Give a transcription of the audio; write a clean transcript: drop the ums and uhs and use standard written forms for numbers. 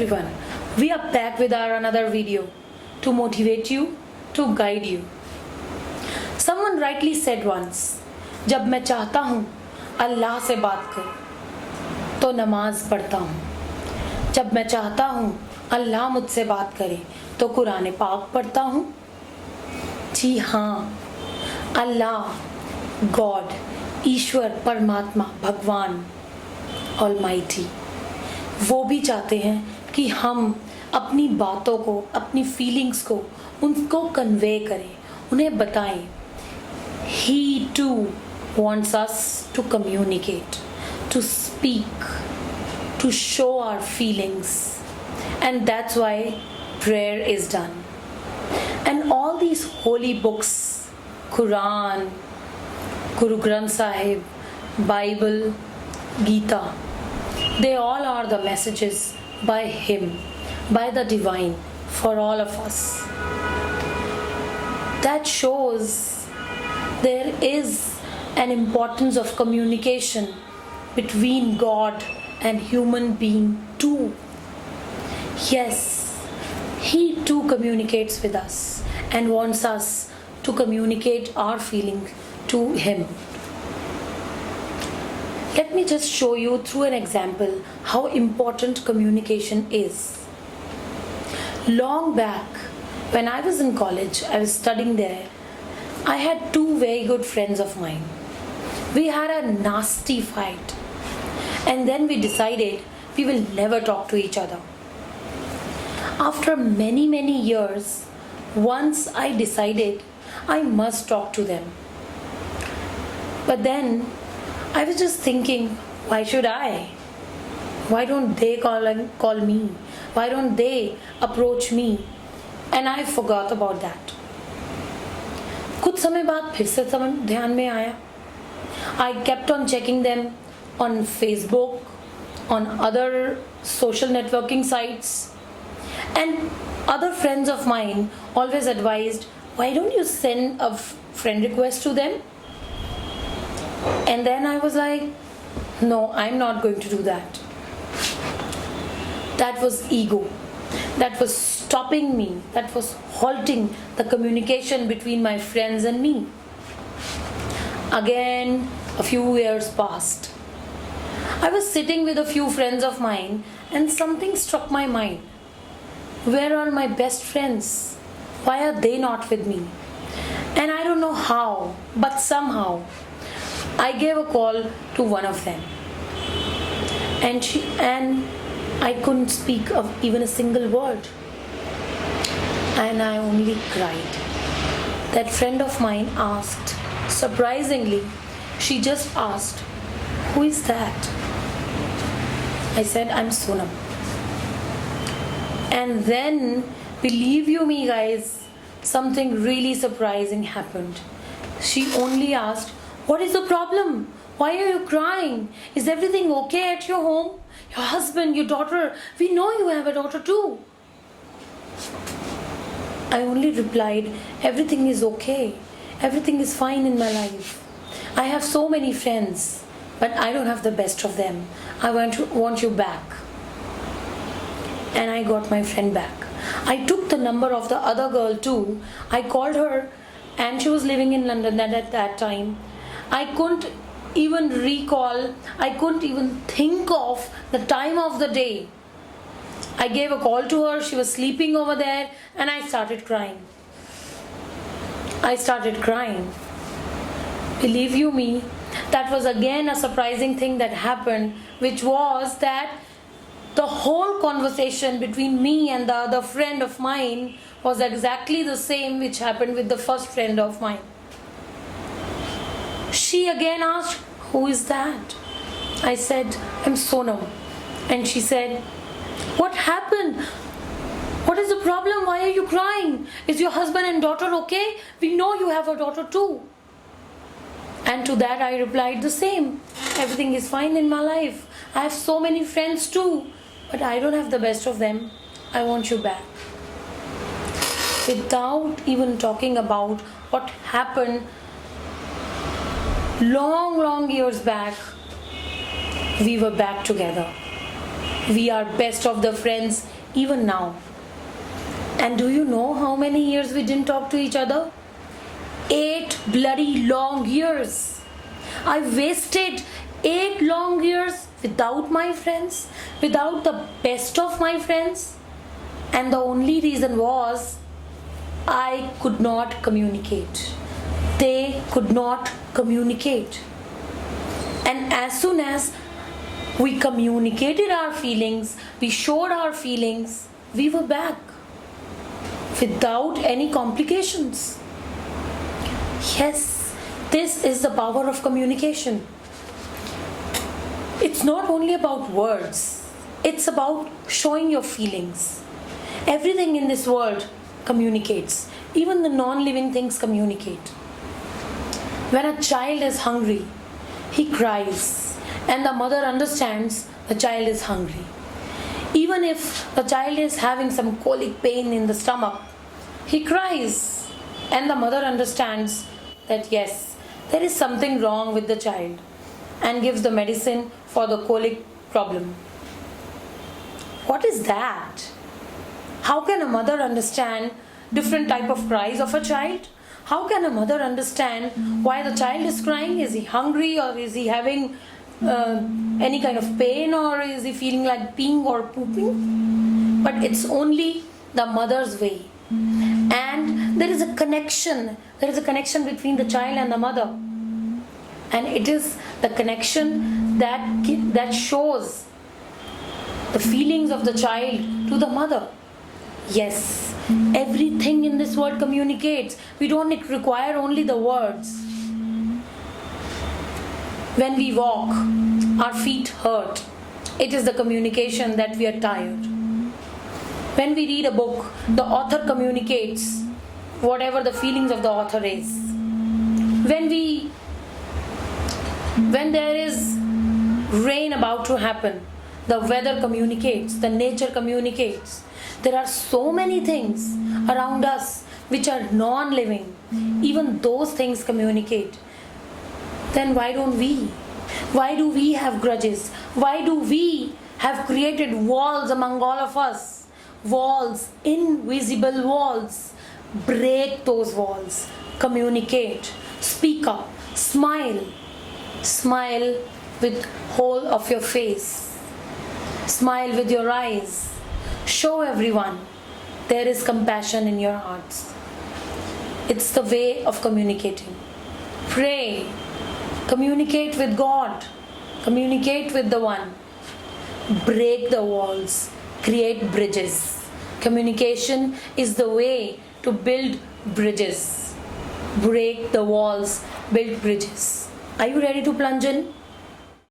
everyone, we are back with our another video to motivate you, to guide you. Someone rightly said once, जब मैं चाहता हूँ अल्लाह से बात करूँ तो नमाज पढ़ता हूँ. जब मैं चाहता हूँ अल्लाह मुझसे बात करे तो कुरान पाक पढ़ता हूँ. जी हाँ, अल्लाह, गॉड, ईश्वर, परमात्मा, भगवान, ऑलमाइटी, वो भी चाहते हैं कि हम अपनी बातों को, अपनी फीलिंग्स को उनको कन्वे करें, उन्हें बताएं. He too wants us to communicate, to speak, to show our feelings, and that's why prayer is done. And all these holy books, Quran, Guru Granth Sahib, Bible, Gita, they all are the messages by Him, by the Divine, for all of us. That shows there is an importance of communication between God and human being too. Yes, He too communicates with us and wants us to communicate our feeling to Him. Let me just show you through an example how important communication is. Long back, when I was in college, I was studying there, I had two very good friends of mine. We had a nasty fight, and then we decided we will never talk to each other. After many years, once I decided I must talk to them. But then I was just thinking, why should I? Why don't they call me? Why don't they approach me? And I forgot about that. कुछ समय बाद फिर से ध्यान में आया. I kept on checking them on Facebook, on other social networking sites, and other friends of mine always advised, why don't you send a friend request to them? And then I was like, no, I'm not going to do that. That was ego. That was stopping me. That was halting the communication between my friends and me. Again, a few years passed. I was sitting with a few friends of mine and something struck my mind. Where are my best friends? Why are they not with me? And I don't know how, but somehow I gave a call to one of them, and I couldn't speak of even a single word, and I only cried. That friend of mine asked, surprisingly, she just asked, who is that? I said, I'm Sonam. And then, believe you me guys, something really surprising happened. She only asked, what is the problem? Why are you crying? Is everything okay at your home? Your husband, your daughter, we know you have a daughter too. I only replied, everything is okay. Everything is fine in my life. I have so many friends, but I don't have the best of them. I want you back. And I got my friend back. I took the number of the other girl too. I called her, and she was living in London at that time. I couldn't even recall, I couldn't even think of the time of the day. I gave a call to her, she was sleeping over there, and I started crying. Believe you me, that was again a surprising thing that happened, which was that the whole conversation between me and the other friend of mine was exactly the same which happened with the first friend of mine. She again asked, who is that? I said, I'm Sonam. And she said, what happened? What is the problem? Why are you crying? Is your husband and daughter okay? We know you have a daughter too. And to that I replied the same. Everything is fine in my life. I have so many friends too, but I don't have the best of them. I want you back. Without even talking about what happened long years back, we were back together. We are best of the friends even now. And do you know how many years we didn't talk to each other? 8 bloody long years. I wasted 8 long years without my friends, without the best of my friends. And the only reason was I could not communicate. They could not communicate. And as soon as we communicated our feelings, we showed our feelings, we were back without any complications. Yes, this is the power of communication. It's not only about words, it's about showing your feelings. Everything in this world communicates. Even the non-living things communicate. When a child is hungry, he cries, and the mother understands the child is hungry. Even if the child is having some colic pain in the stomach, he cries, and the mother understands that yes, there is something wrong with the child, and gives the medicine for the colic problem. What is that? How can a mother understand different type of cries of a child? How can a mother understand why the child is crying? Is he hungry, or is he having any kind of pain, or is he feeling like peeing or pooping? But it's only the mother's way. And there is a connection. There is a connection between the child and the mother. And it is the connection that shows the feelings of the child to the mother. Yes, everything in this world communicates. We don't require only the words. When we walk, our feet hurt. It is the communication that we are tired. When we read a book, the author communicates whatever the feelings of the author is. When there is rain about to happen, the weather communicates, the nature communicates. There are so many things around us which are non-living. Even those things communicate. Then why don't we? Why do we have grudges? Why do we have created walls among all of us? Walls, invisible walls. Break those walls. Communicate. Speak up. Smile. Smile with whole of your face. Smile with your eyes. Show everyone there is compassion in your hearts. It's the way of communicating. Pray. Communicate with God. Communicate with the One. Break the walls. Create bridges. Communication is the way to build bridges. Break the walls. Build bridges. Are you ready to plunge in?